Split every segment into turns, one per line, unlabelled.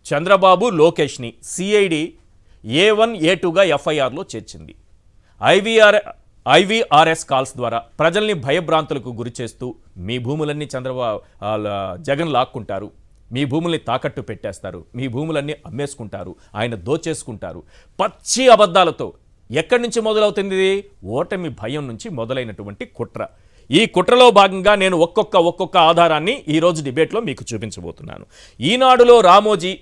చంద్రబాబు లోకేష్ని CID A1 A2గా ఎఫ్ఐఆర్లో చేర్చింది. ఐవీఆర్ఎస్ కాల్స్ ద్వారా ప్రజల్ని భయభ్రాంతులకు గురి చేస్తూ మీ భూములన్నీ జగన్ లాక్కుంటారు, మీ భూముల్ని తాకట్టు పెట్టేస్తారు, మీ భూములన్నీ అమ్మేసుకుంటారు, ఆయన దోచేసుకుంటారు, పచ్చి అబద్ధాలతో. ఎక్కడి నుంచి మొదలవుతుంది? ఓటమి భయం నుంచి మొదలైనటువంటి కుట్ర. ఈ కుట్రలో భాగంగా నేను ఒక్కొక్క ఆధారాన్ని ఈరోజు డిబేట్లో మీకు చూపించబోతున్నాను. ఈనాడులో రామోజీ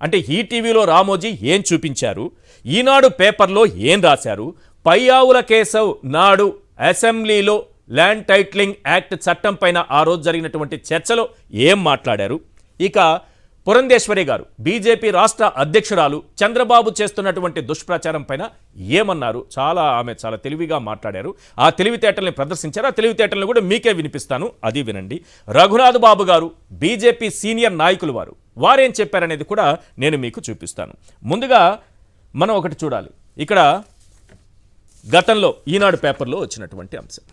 అంటే ఈటీవీలో రామోజీ ఏం చూపించారు, ఈనాడు పేపర్లో ఏం రాశారు, పయ్యావుల కేశవ్ నాడు అసెంబ్లీలో ల్యాండ్ టైటిలింగ్ యాక్ట్ చట్టం పైన ఆ రోజు జరిగినటువంటి చర్చలో ఏం మాట్లాడారు, ఇక పురంధేశ్వరి గారు బీజేపీ రాష్ట్ర అధ్యక్షురాలు చంద్రబాబు చేస్తున్నటువంటి దుష్ప్రచారం పైన ఏమన్నారు, ఆమె చాలా తెలివిగా మాట్లాడారు. ఆ తెలివితేటల్ని ప్రదర్శించారు. ఆ తెలివితేటల్ని కూడా మీకే వినిపిస్తాను, అది వినండి. రఘునాథ్ బాబు గారు బీజేపీ సీనియర్ నాయకులు వారేం చెప్పారనేది కూడా నేను మీకు చూపిస్తాను. ముందుగా మనం ఒకటి చూడాలి. ఇక్కడ గతంలో ఈనాడు పేపర్లో వచ్చినటువంటి అంశం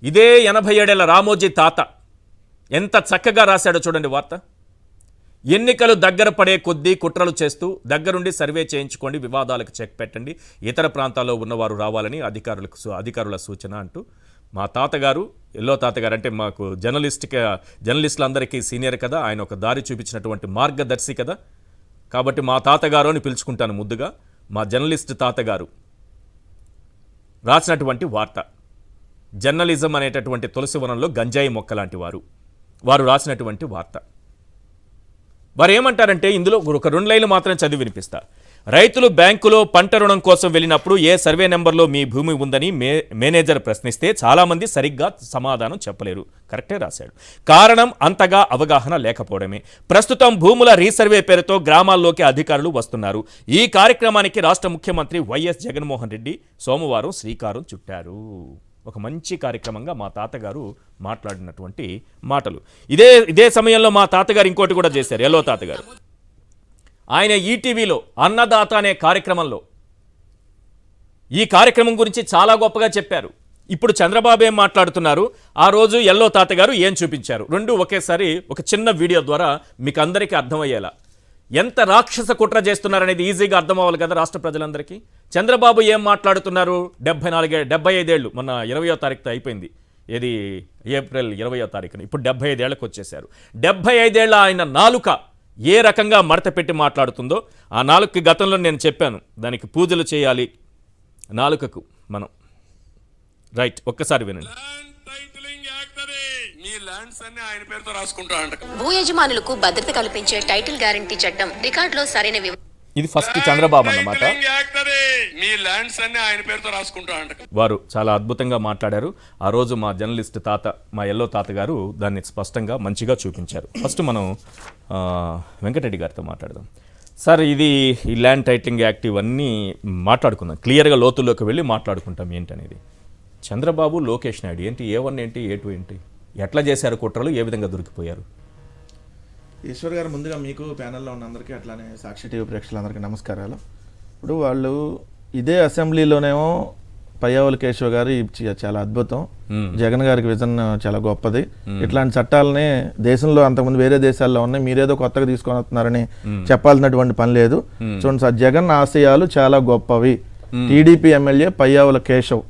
ఇదే. 87 ఏళ్ల రామోజీ తాత ఎంత చక్కగా రాశాడో చూడండి వార్త. ఎన్నికలు దగ్గర పడే కొద్దీ కుట్రలు చేస్తూ దగ్గరుండి సర్వే చేయించుకోండి, వివాదాలకు చెక్ పెట్టండి, ఇతర ప్రాంతాల్లో ఉన్నవారు రావాలని అధికారుల సూచన అంటూ మా తాతగారు, ఎల్లో తాతగారు అంటే మాకు జర్నలిస్టులందరికీ సీనియర్ కదా, ఆయన ఒక దారి చూపించినటువంటి మార్గదర్శి కదా, కాబట్టి మా తాతగారు అని పిలుచుకుంటాను ముద్దుగా. మా జర్నలిస్ట్ తాతగారు రాసినటువంటి వార్త. జర్నలిజం అనేటటువంటి తులసివనంలో గంజాయి మొక్క లాంటి వారు రాసినటువంటి వార్త. వారు ఏమంటారంటే ఇందులో ఒక 2 లైన్లు మాత్రం చదివి వినిపిస్తా. రైతులు బ్యాంకులో పంట రుణం కోసం వెళ్ళినప్పుడు ఏ సర్వే నెంబర్లో మీ భూమి ఉందని మేనేజర్ ప్రశ్నిస్తే చాలామంది సరిగ్గా సమాధానం చెప్పలేరు. కరెక్టే రాశాడు. కారణం అంతగా అవగాహన లేకపోవడమే. ప్రస్తుతం భూముల రీసర్వే పేరుతో గ్రామాల్లోకి అధికారులు వస్తున్నారు. ఈ కార్యక్రమానికి రాష్ట్ర ముఖ్యమంత్రి వైఎస్ జగన్మోహన్ రెడ్డి సోమవారం శ్రీకారం చుట్టారు. ఒక మంచి కార్యక్రమంగా మా తాతగారు మాట్లాడినటువంటి మాటలు. ఇదే సమయంలో మా తాతగారు ఇంకోటి కూడా చేశారు. ఎల్లో తాతగారు ఆయన ఈటీవీలో అన్నదాత అనే కార్యక్రమంలో ఈ కార్యక్రమం గురించి చాలా గొప్పగా చెప్పారు. ఇప్పుడు చంద్రబాబు ఏం మాట్లాడుతున్నారు, ఆ రోజు ఎల్లో తాతగారు ఏం చూపించారు, రెండు ఒకేసారి ఒక చిన్న వీడియో ద్వారా మీకు అందరికీ అర్థమయ్యేలా ఎంత రాక్షస కుట్ర చేస్తున్నారనేది ఈజీగా అర్థం అవ్వాలి కదా రాష్ట్ర ప్రజలందరికీ. చంద్రబాబు ఏం మాట్లాడుతున్నారు, 75 ఏళ్ళు మొన్న 20వ తారీఖుతో అయిపోయింది, ఏది ఏప్రిల్ 20వ తారీఖున, ఇప్పుడు 75 ఏళ్లకు వచ్చేసారు. 75 ఏళ్ల ఆయన నాలుక ఏ రకంగా మడత పెట్టి మాట్లాడుతుందో, ఆ నాలుకకి గతంలో నేను చెప్పాను దానికి పూజలు చేయాలి నాలుకకు మనం. రైట్, ఒక్కసారి వినండి.
భూ యజమానులకు భద్రత కల్పించే టైటిల్ గ్యారంటీ చట్టం రికార్డులో సరైన
ఇది ఫస్ట్ చంద్రబాబు అన్నమాట. వారు చాలా అద్భుతంగా మాట్లాడారు. ఆ రోజు మా జర్నలిస్ట్ తాత, మా ఎల్లో తాత గారు దాన్ని స్పష్టంగా మంచిగా చూపించారు. ఫస్ట్ మనం వెంకటరెడ్డి గారితో మాట్లాడదాం. సార్, ఈ ల్యాండ్ టైటిలింగ్ యాక్ట్ ఇవన్నీ మాట్లాడుకుందాం, క్లియర్గా లోతుల్లోకి వెళ్ళి మాట్లాడుకుంటాం ఏంటనేది. చంద్రబాబు, లోకేష్ నాయుడు ఏంటి, A1 ఏంటి, A2 ఏంటి, ఎట్లా చేశారు కుట్రలు, ఏ విధంగా దొరికిపోయారు?
ఈశ్వర్ గారు, ముందుగా మీకు ప్యానెల్లో ఉన్న అందరికీ అట్లానే సాక్షి టీవీ ప్రేక్షకులందరికీ నమస్కారాలు. ఇప్పుడు వాళ్ళు ఇదే అసెంబ్లీలోనేమో పయ్యావుల కేశవ్ గారు చాలా అద్భుతం, జగన్ గారికి విజన్ చాలా గొప్పది, ఇట్లాంటి చట్టాలని దేశంలో అంతకుముందు వేరే దేశాల్లో ఉన్నాయి, మీరేదో కొత్తగా తీసుకొని వస్తున్నారని చెప్పాల్సినటువంటి పని లేదు. చూడండి సార్, జగన్ ఆశయాలు చాలా గొప్పవి. టీడీపీ ఎమ్మెల్యే పయ్యావుల కేశవ్,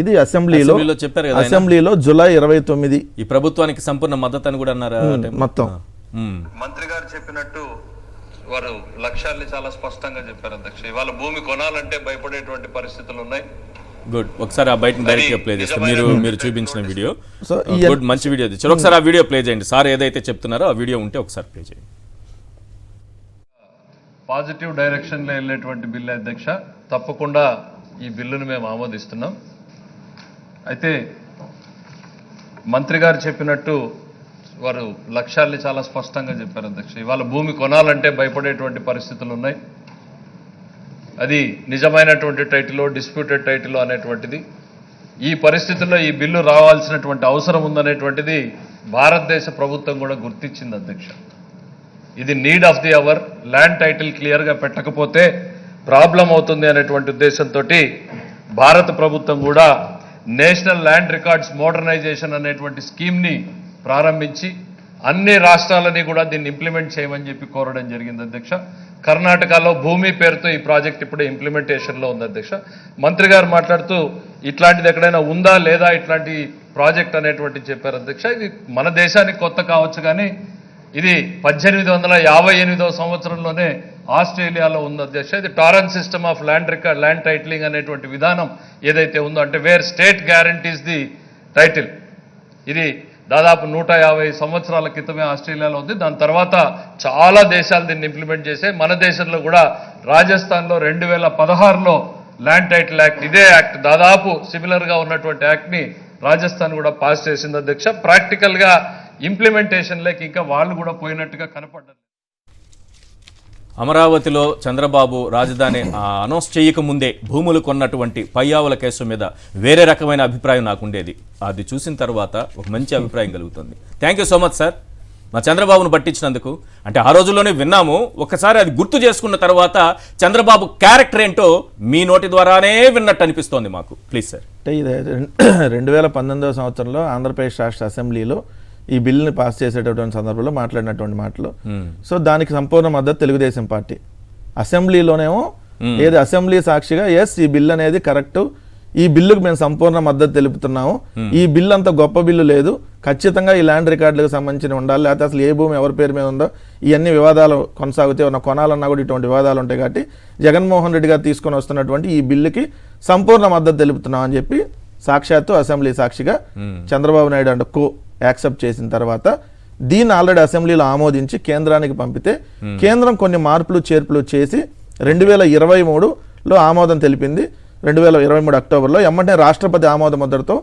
ఇది అసెంబ్లీలో జూలై 29
ఈ ప్రభుత్వానికి సంపూర్ణ మద్దతు అని కూడా అన్నారు.
మొత్తం
మంత్రి గారు చెప్పినట్టు వారు లక్ష్యాల్ని చాలా స్పష్టంగా చెప్పారు అధ్యక్ష. ఇవాళ భూమి కొనాలంటే భయపడేటువంటి పరిస్థితులు ఉన్నాయి.
గుడ్, ఒకసారి ఆ బయట డైరెక్ట్ గా ప్లే చేస్తారు. మీరు చూపించిన వీడియో గుడ్, మంచి వీడియో తెచ్చారు. ఒకసారి ఆ వీడియో ప్లే చేయండి. సార్ ఏదైతే చెప్తున్నారో ఆ వీడియో ఉంటే ఒకసారి ప్లే చేయండి.
పాజిటివ్ డైరెక్షన్లో వెళ్ళేటువంటి బిల్లు అధ్యక్ష, తప్పకుండా ఈ బిల్లును మేము ఆమోదిస్తున్నాం. అయితే మంత్రి గారు చెప్పినట్టు వారు లక్ష్యాల్ని చాలా స్పష్టంగా చెప్పారు అధ్యక్ష. ఇవాళ భూమి కొనాలంటే భయపడేటువంటి పరిస్థితులు ఉన్నాయి. అది నిజమైనటువంటి టైటిలో, డిస్ప్యూటెడ్ టైటిలో అనేటువంటిది, ఈ పరిస్థితుల్లో ఈ బిల్లు రావాల్సినటువంటి అవసరం ఉందనేటువంటిది భారతదేశ ప్రభుత్వం కూడా గుర్తించింది అధ్యక్ష. ఇది need of the hour. Land title క్లియర్గా పెట్టకపోతే ప్రాబ్లం అవుతుంది అనేటువంటి ఉద్దేశంతో భారత ప్రభుత్వం కూడా నేషనల్ ల్యాండ్ రికార్డ్స్ మోడర్నైజేషన్ అనేటువంటి స్కీమ్ని ప్రారంభించి అన్ని రాష్ట్రాలని కూడా దీన్ని ఇంప్లిమెంట్ చేయమని చెప్పి కోరడం జరిగింది అధ్యక్ష. కర్ణాటకలో భూమి పేరుతో ఈ ప్రాజెక్ట్ ఇప్పుడే ఇంప్లిమెంటేషన్లో ఉంది అధ్యక్ష. మంత్రి గారు మాట్లాడుతూ ఇట్లాంటిది ఎక్కడైనా ఉందా లేదా ఇట్లాంటి ప్రాజెక్ట్ అనేటువంటి చెప్పారు అధ్యక్ష. ఇది మన దేశానికి కొత్త కావచ్చు కానీ ఇది 1858వ సంవత్సరంలోనే ఆస్ట్రేలియాలో ఉంది అధ్యక్ష. ఇది torrent system of land titling అనేటువంటి విధానం ఏదైతే ఉందో, అంటే wear state guarantees the title, ఇది దాదాపు 150 సంవత్సరాల క్రితమే ఆస్ట్రేలియాలో ఉంది. దాని తర్వాత చాలా దేశాలు దీన్ని ఇంప్లిమెంట్ చేసే, మన దేశంలో కూడా రాజస్థాన్లో 2016లో ల్యాండ్ టైటిల్ యాక్ట్, ఇదే యాక్ట్ దాదాపు సిమిలర్గా ఉన్నటువంటి యాక్ట్ని రాజస్థాన్ కూడా పాస్ చేసింది అధ్యక్ష. ప్రాక్టికల్గా ఇంప్లిమెంటేషన్లోకి ఇంకా వాళ్ళు కూడా పోయినట్టుగా కనపడ్డారు.
అమరావతిలో చంద్రబాబు రాజధాని అనౌన్స్ చేయకముందే భూములు కొన్నటువంటి పయ్యావుల కేసు మీద వేరే రకమైన అభిప్రాయం నాకుండేది. అది చూసిన తర్వాత ఒక మంచి అభిప్రాయం కలుగుతుంది. Thank you so much sir, మా చంద్రబాబును పట్టించినందుకు. అంటే ఆ రోజుల్లోనే విన్నాము, ఒక్కసారి అది గుర్తు చేసుకున్న తర్వాత చంద్రబాబు క్యారెక్టర్ ఏంటో మీ నోటి ద్వారానే విన్నట్టు అనిపిస్తోంది మాకు. Please sir.
అంటే ఇది 2019వ సంవత్సరంలో ఆంధ్రప్రదేశ్ రాష్ట్ర అసెంబ్లీలో ఈ బిల్లుని పాస్ చేసేటటువంటి సందర్భంలో మాట్లాడినటువంటి మాటలు. సో దానికి సంపూర్ణ మద్దతు తెలుగుదేశం పార్టీ. అసెంబ్లీలోనేమో ఏది అసెంబ్లీ సాక్షిగా ఎస్ ఈ బిల్ అనేది కరెక్ట్, ఈ బిల్లుకు మేము సంపూర్ణ మద్దతు తెలుపుతున్నాము, ఈ బిల్లు అంత గొప్ప బిల్లు లేదు, ఖచ్చితంగా ఈ ల్యాండ్ రికార్డులకు సంబంధించి ఉండాలి, లేకపోతే అసలు ఏ భూమి ఎవరి పేరు మీద ఉందో ఇవన్నీ వివాదాలు కొనసాగుతాయి, ఉన్న కొనాలన్నా కూడా ఇటువంటి వివాదాలు ఉంటాయి. కాబట్టి జగన్మోహన్ రెడ్డి గారు తీసుకొని వస్తున్నటువంటి ఈ బిల్లుకి సంపూర్ణ మద్దతు తెలుపుతున్నాం అని చెప్పి సాక్షాత్తు అసెంబ్లీ సాక్షిగా Chandrababu Naidu and co accept చేసిన తర్వాత దీన్ని ఆల్రెడీ అసెంబ్లీలో ఆమోదించి కేంద్రానికి పంపితే కేంద్రం కొన్ని మార్పులు చేర్పులు చేసి 2023లో ఆమోదం తెలిపింది. 2023 అక్టోబర్లో ఎమ్మటే రాష్ట్రపతి ఆమోద ముద్రతో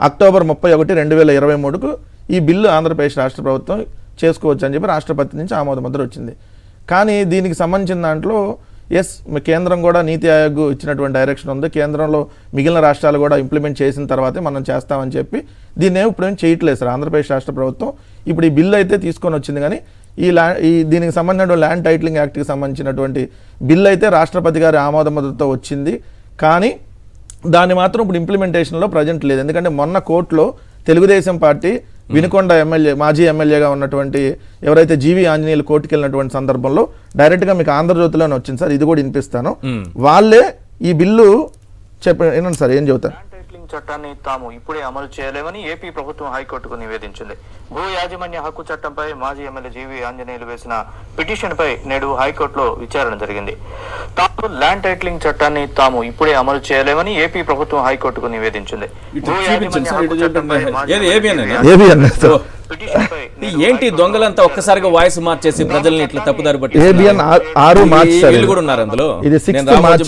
అక్టోబర్ 31, 2023కు ఈ బిల్లు ఆంధ్రప్రదేశ్ రాష్ట్ర ప్రభుత్వం చేసుకోవచ్చు అని చెప్పి రాష్ట్రపతి నుంచి ఆమోద ముద్ర వచ్చింది. కానీ దీనికి సంబంధించిన దాంట్లో ఎస్ కేంద్రం కూడా నీతి ఆయోగ్ ఇచ్చినటువంటి డైరెక్షన్ ఉంది, కేంద్రంలో మిగిలిన రాష్ట్రాలు కూడా ఇంప్లిమెంట్ చేసిన తర్వాతే మనం చేస్తామని చెప్పి దీన్ని ఇప్పుడేం చేయట్లేదు సార్ ఆంధ్రప్రదేశ్ రాష్ట్ర ప్రభుత్వం. ఇప్పుడు ఈ బిల్లు అయితే తీసుకొని వచ్చింది, కానీ దీనికి సంబంధించిన ల్యాండ్ టైటిలింగ్ యాక్ట్కి సంబంధించినటువంటి బిల్లు అయితే రాష్ట్రపతి గారి ఆమోద ముద్రతో వచ్చింది. కానీ దాన్ని మాత్రం ఇప్పుడు ఇంప్లిమెంటేషన్లో ప్రజెంట్ లేదు. ఎందుకంటే మొన్న కోర్టులో తెలుగుదేశం పార్టీ వినుకొండ ఎమ్మెల్యే, మాజీ ఎమ్మెల్యేగా ఉన్నటువంటి ఎవరైతే జీవి ఆంజనేయులు కోర్టుకు వెళ్ళినటువంటి సందర్భంలో డైరెక్ట్గా మీకు ఆంధ్రజ్యోతిలోనే వచ్చింది సార్, ఇది కూడా వినిపిస్తాను. వాళ్ళే ఈ బిల్లు వినండి సార్ ఏం చెబుతారు.
చట్టాన్ని తాము ఇప్పుడే అమలు చేయలేమని ఏపీ ప్రభుత్వం హైకోర్టుకు నివేదించింది. భూ యాజమాన్య హక్కు చట్టంపై మాజీ ఎమ్మెల్యే జీవి ఆంజనేయులు వేసిన పిటిషన్పై నేడు హైకోర్టులో విచారణ జరిగింది. తాము ల్యాండ్ టైటిలింగ్ చట్టాన్ని తాము ఇప్పుడే అమలు చేయలేమని ఏపీ ప్రభుత్వం హైకోర్టుకు నివేదించింది. భూ యాజమాన్య హక్కు చట్టంపై
ఏంటి దొంగలంతా ఒక్కసారిగా వాయిస్ మార్చేసి ప్రజల్ని ఇట్లా తప్పుదారి బట్టి కూడా ఉన్నారు అందులో.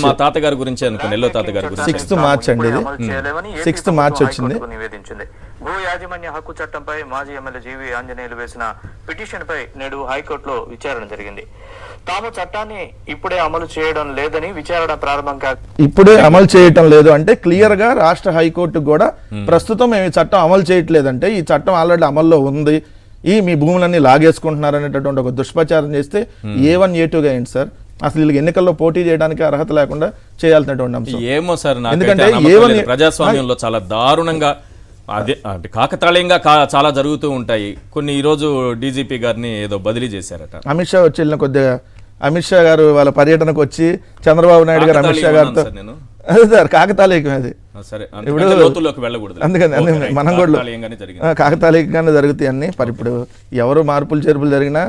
మా తాతగారి గురించి అనుకుని ఎల్లో తాతగారి గురించి
6th మార్చ్ అండి, ఇది 6th మార్చ్ వచ్చింది.
నివేదించింది. భూ యాజమాన్య హక్కు చట్టంపై మాజీ ఎమ్మెల్యే జీవి ఆంజనేయులు వేసిన పిటిషన్ పై నేడు హైకోర్టులో విచారణ జరిగింది. తాము చట్టాన్ని ఇప్పుడే అమలు చేయడం లేదని విచారణ ప్రారంభం
ఇప్పుడే అమలు చేయటం లేదు అంటే క్లియర్ గా రాష్ట్ర హైకోర్టు కూడా ప్రస్తుతం మేము ఈ చట్టం అమలు చేయట్లేదంటే ఈ చట్టం ఆల్రెడీ అమల్లో ఉంది, ఈ మీ భూములన్నీ లాగేసుకుంటున్నారు అనేటటువంటి ఒక దుష్ప్రచారం చేస్తే A1 A2గా ఏంటి సార్, అసలు వీళ్ళకి ఎన్నికల్లో పోటీ చేయడానికి అర్హత లేకుండా చేయాల్సినటువంటి అంశం.
ఏమో సార్, ఎందుకంటే A1 ప్రజాస్వామ్యంలో చాలా దారుణంగా అదే అంటే కాకతాళీయంగా చాలా జరుగుతూ ఉంటాయి. కొన్ని ఈరోజు డీజీపీ గారిని ఏదో బదిలీ చేశారట.
అమిత్ షా వచ్చి వెళ్ళిన కొద్దిగా అమిత్ షా గారు వాళ్ళ పర్యటనకు వచ్చి చంద్రబాబు నాయుడు గారు అమిత్ షా గారితో అదే సార్ కాకతాళీయం అది. ఇప్పుడు అందుకని మనం కూడా కాకతాళీయంగానే జరుగుతాయి అన్ని. మరి ఇప్పుడు ఎవరు మార్పులు చేర్పులు జరిగినా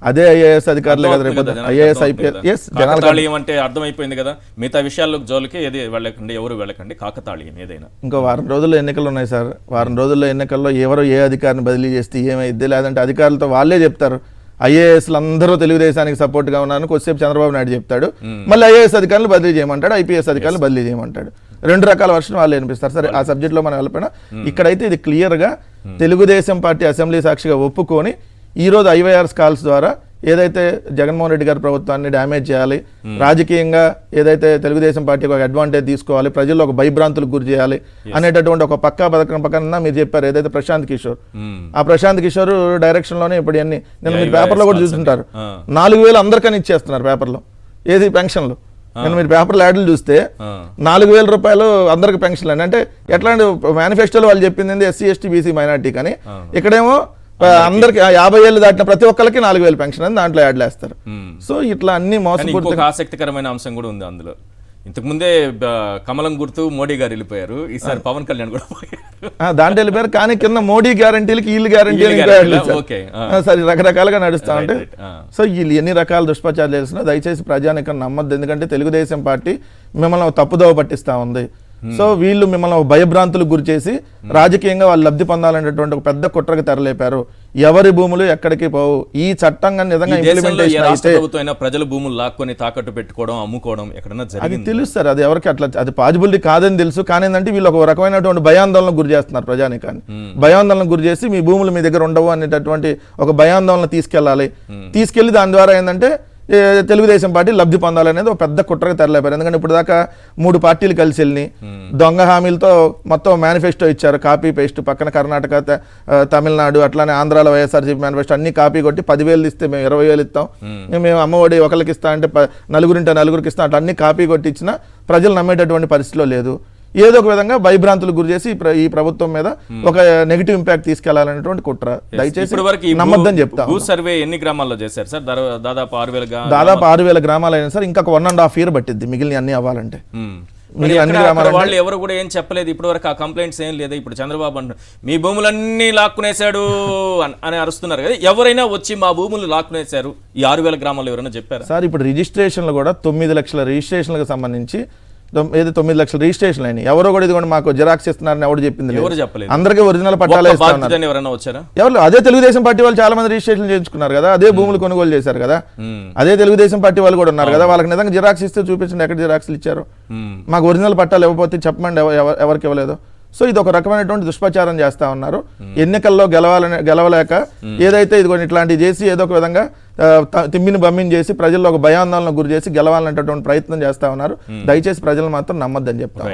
అదే ఐఏఎస్ అధికారులే కదా రేపు ఐఏఎస్ ఐపీఎస్
కాకతాళీయం అంటే అర్థమైపోయింది కదా. మిగతా విషయాల్లో జోలికి ఏది వెళ్ళకండి, ఎవరు వెళ్ళకండి, కాకతాళీయం ఏదైనా.
ఇంకో వారం రోజుల్లో ఎన్నికలు ఉన్నాయి సార్, వారం రోజుల్లో ఎన్నికల్లో ఎవరు ఏ అధికారిని బదిలీ చేస్తే ఏమైద్ది, లేదంటే అధికారులతో వాళ్ళే చెప్తారు ఐఏఎస్లు అందరూ తెలుగుదేశానికి సపోర్ట్గా ఉన్నారని కొద్దిసేపు చంద్రబాబు నాయుడు చెప్తాడు, మళ్ళీ ఐఏఎస్ అధికారులు బదిలీ చేయమంటాడు, ఐపీఎస్ అధికారులు బదిలీ చేయమంటాడు. 2 రకాల వర్షన్ వాళ్ళు వినిపిస్తారు. సరే ఆ సబ్జెక్ట్లో మనం వెళ్ళిపోయినా ఇక్కడైతే ఇది క్లియర్గా తెలుగుదేశం పార్టీ అసెంబ్లీ సాక్షిగా ఒప్పుకొని ఈరోజు IVRs కాల్స్ ద్వారా ఏదైతే జగన్మోహన్ రెడ్డి గారి ప్రభుత్వాన్ని డ్యామేజ్ చేయాలి, రాజకీయంగా ఏదైతే తెలుగుదేశం పార్టీకి ఒక అడ్వాంటేజ్ తీసుకోవాలి, ప్రజల్లో ఒక భయభ్రాంతులకు గురి చేయాలి అనేటటువంటి ఒక పక్కా పథకం పక్కన మీరు చెప్పారు ఏదైతే ప్రశాంత్ కిషోర్, ఆ ప్రశాంత్ కిషోర్ డైరెక్షన్ లోనే ఇప్పుడు అన్ని నేను మీరు పేపర్లో కూడా చూస్తుంటారు 4,000 అందరికని ఇచ్చేస్తున్నారు పేపర్లో, ఏది పెన్షన్లు. నేను మీరు పేపర్లో యాడ్లు చూస్తే 4,000 రూపాయలు అందరికి పెన్షన్లు అని. అంటే ఎట్లాంటి మేనిఫెస్టోలో వాళ్ళు చెప్పింది SC ST BC మైనార్టీ, కానీ ఇక్కడేమో అందరికి 50 ఏళ్ళు దాటిన ప్రతి ఒక్కరికి 4,000 పెన్షన్ అని దాంట్లో యాడ్లు వేస్తారు. సో ఇట్లా అన్ని
కానీ
మోసపూరిత
ఇంకొక ఆసక్తికరమైన అంశం కూడా ఉంది అందులో. ఇంతకుముందే కమలం గుర్తు మోడీ గారు వెళ్ళిపోయారు, ఈసారి పవన్ కళ్యాణ్ కూడా పోయారు.
దాంట్లో వెళ్ళిపోయారు. కానీ కింద మోడీ గ్యారంటీలకి వీళ్ళు గ్యారంటీ సరే రకరకాలుగా నడుస్తా ఉంటే. సో వీళ్ళు ఎన్ని రకాల దుష్ప్రచారాలు చేసినా దయచేసి ప్రజానికం నమ్మద్దు. ఎందుకంటే తెలుగుదేశం పార్టీ మిమ్మల్ని తప్పుదోవ పట్టిస్తా ఉంది. సో వీళ్ళు మిమ్మల్ని భయభ్రాంతులకు గురి చేసి రాజకీయంగా వాళ్ళు లబ్ధి పొందాలనేటువంటి ఒక పెద్ద కుట్రకు తెరలేపారు. ఎవరి భూములు ఎక్కడికి పోవు. ఈ చట్టంగా నిజంగా ఇంప్లిమెంటేషన్ అయితే
ప్రజల భూములు లాక్కొని తాకట్టు పెట్టుకోవడం, అమ్ముకోవడం ఎక్కడన్నా
అది
జరిగింది
తెలుసు సార్. అది ఎవరికి అట్లా అది పాజిబిలిటీ కాదని తెలుసు. కానీ ఏంటంటే వీళ్ళు ఒక రకమైనటువంటి భయాందోళనకు గురి చేస్తున్నారు ప్రజానికాన్ని. భయాందోళనకు గురి చేసి మీ భూములు మీ దగ్గర ఉండవు అనేటటువంటి ఒక భయాందోళన తీసుకెళ్లి దాని ద్వారా ఏంటంటే తెలుగుదేశం పార్టీ లబ్ధి పొందాలనేది ఒక పెద్ద కుట్రకు తెరలేపారు. ఎందుకంటే ఇప్పుడు దాకా 3 పార్టీలు కలిసి వెళ్ళి దొంగ హామీలతో మొత్తం మేనిఫెస్టో ఇచ్చారు, కాపీ పేస్ట్. పక్కన కర్ణాటక, తమిళనాడు, అట్లానే ఆంధ్రాలో వైఎస్ఆర్సీపీ మేనిఫెస్టో అన్ని కాపీ కొట్టి 10,000 ఇస్తే మేము 20,000 ఇస్తాం, మేము అమ్మఒడి ఒకరికి ఇస్తా అంటే నలుగురికి ఇస్తాం, అట్లా అన్ని కాపీ కొట్టి ఇచ్చినా ప్రజలు నమ్మేటటువంటి పరిస్థితిలో లేదు. ఏదో ఒక విధంగా భయభ్రాంతులకు గురి చేసి ఈ ప్రభుత్వం మీద ఒక నెగిటివ్ ఇంపాక్ట్ తీసుకెళ్లాలనేటువంటి కుట్ర. దయచేసి నమ్మద్దని చెప్తా.
భూ సర్వే ఎన్ని గ్రామాల్లో చేశారు సార్? దాదాపు
6,000 గ్రామాలు అయినా సార్ ఇంకొక 1.5 year పట్టింది మిగిలిన అన్ని అవ్వాలంటే.
వాళ్ళు ఎవరు కూడా ఏం చెప్పలేదు ఇప్పటి వరకు, ఆ కంప్లైంట్స్ ఏం లేదు. ఇప్పుడు చంద్రబాబు అంటారు మీ భూములన్నీ లాక్కునేశాడు అని అరుస్తున్నారు కదా, ఎవరైనా వచ్చి మా భూములు లాక్కునేశారు ఈ 6,000 గ్రామాల్లో ఎవరైనా చెప్పారు
సార్? ఇప్పుడు రిజిస్ట్రేషన్లు కూడా 9 లక్షల రిజిస్ట్రేషన్లకు సంబంధించి 9 లక్షల రిజిస్ట్రేషన్లు అయినాయి. ఎవరో కూడా ఇదిగోండి మాకు జిరాక్స్ ఇస్తున్నారని ఎవరు చెప్పింది?
ఎవరు చెప్పలేదు.
అందరికీ ఒరిజినల్ పట్టాలు
ఎవరైనా వచ్చారా?
ఎవరు? అదే తెలుగుదేశం పార్టీ వాళ్ళు చాలా మంది రిజిస్ట్రేషన్ చేయించుకున్నారు కదా, అదే భూములు కొనుగోలు చేశారు కదా, అదే తెలుగుదేశం పార్టీ వాళ్ళు కూడా ఉన్నారు కదా. వాళ్ళకి నిజంగా జిరాక్స్ ఇస్తే చూపించండి ఎక్కడ జిరాక్స్లు ఇచ్చారు. మాకు ఒరిజినల్ పట్టాలు ఇవ్వకపోతే చెప్పండి ఎవరికి ఇవ్వలేదు. సో ఇది ఒక రకమైనటువంటి దుష్ప్రచారం చేస్తా ఉన్నారు. ఎన్నికల్లో గెలవలేక ఏదైతే ఇదిగోండి ఇట్లాంటివి చేసి ఏదో ఒక విధంగా తిమ్మిని బమ్మిని చేసి ప్రజల్లో ఒక భయాందోళనకు గురి చేసి గెలవాలనేటటువంటి ప్రయత్నం చేస్తా ఉన్నారు. దయచేసి ప్రజలు మాత్రం నమ్మొద్దని చెప్తారు.